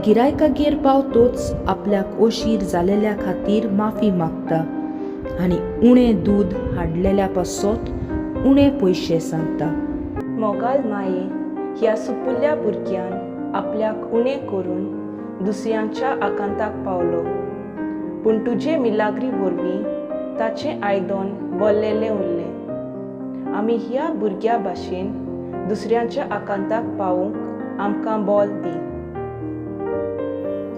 गिरायकागेर पावतोच आपल्याक ओशीर जालेल्या खातीर माफी मागता आनी उणें दूद हाडलेल्या पासत उणें पयशे सांगता. मोगाल माये ह्या सुपुल्ल्या भुरग्यान आपल्याक उणें करून दुसऱ्यांच्या आकांताक पावलो, पूण तुजे मिलाग्री वरवीं ताचें आयदन भरलेलें उरलें. आमी ह्या भुरग्या भाशेन दुसऱ्यांच्या आकांताक पावूंक आमकां बोल दी.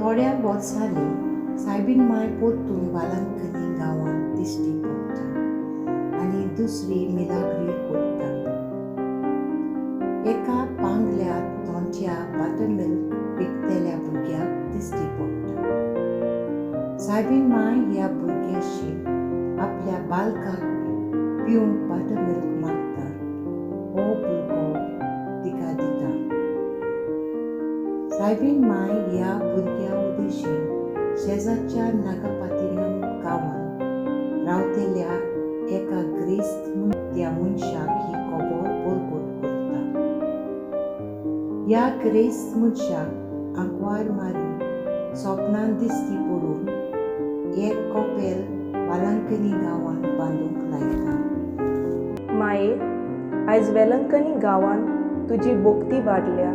थोड्या वर्सांनी सायबीण माय परतून वालांकनी गांवांत दिश्टी पडटा आनी दुसरी मिलाग्री करता. एका पांगल्यात तोंच्या बटरमिल्क विकतेल्या भुरग्याक दिश्टी पडटा. सायबीण माय ह्या भुरग्याशी आपल्या बालकाक पिवंक बटरमिल्क मागता. हो भुरगो तिका दिता. सायबीण माय ह्या भुरग्या उद्देशीन शेजारच्या नागापातिनम गांवांत रावतेल्या एका ग्रेस्त त्या मनशाक ही खबर बोरगोट करता. ह्या ग्रेस्त मनशाक आंकवार मारी सपनांत दिश्टी पडून एक कपेल वालांकनी गांवांत बांदूंक लायता. माये, आयज वेलंकनी गांवांत तुजी भोक्ती वाडल्या.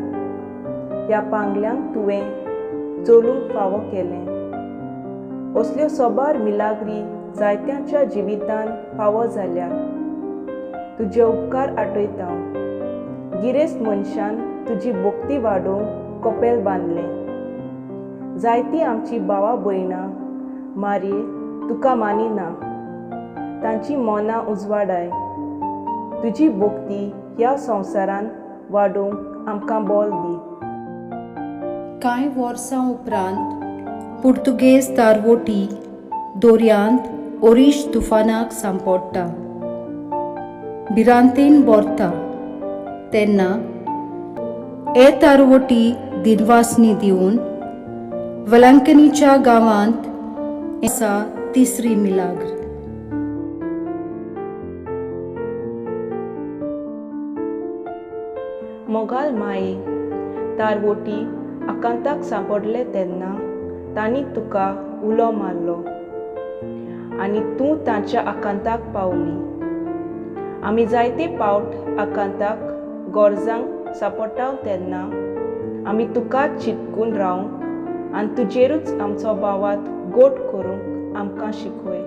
ह्या पांगल्यांक तुवें चलूंक फावो केलें. असल्यो सोबार मिलाग्री जायत्यांच्या जिवितान फावो जाल्या. तुजे उपकार आठयता. गिरेस्त मनशान तुजी भोक्ती वाडोवंक कपेल बांदलें. जायतीं आमची भावां भयणां मारये तुका मानिना. तांची मोना उजवाडाय. तुजी भोक्ती ह्या संवसारान वाडोवंक आमकां बोल दी. कांय वर्सां उपरांत पुर्तुगेज तारवोटी दर्यांत ओरीश तुफानाक सांपडटा. भिरांतेन भरता तेन्ना हे तारवोटी दिनवासनी दिवन वलांकनीच्या गांवांत आसा तिसरी मिलाग्र. मोगाल माये, तारवोटी आकांताक सांपडले तेन्ना तांणी तुका उलो मारलो आनी तूं तांच्या आकांताक पावली. आमी जायते फावट आकांताक गरजांक सांपडटाव तेन्ना आमी तुकाच चिंतकून रावंक आनी तुजेरूच आमचो भावार्थ गोट करूंक आमकां शिकय.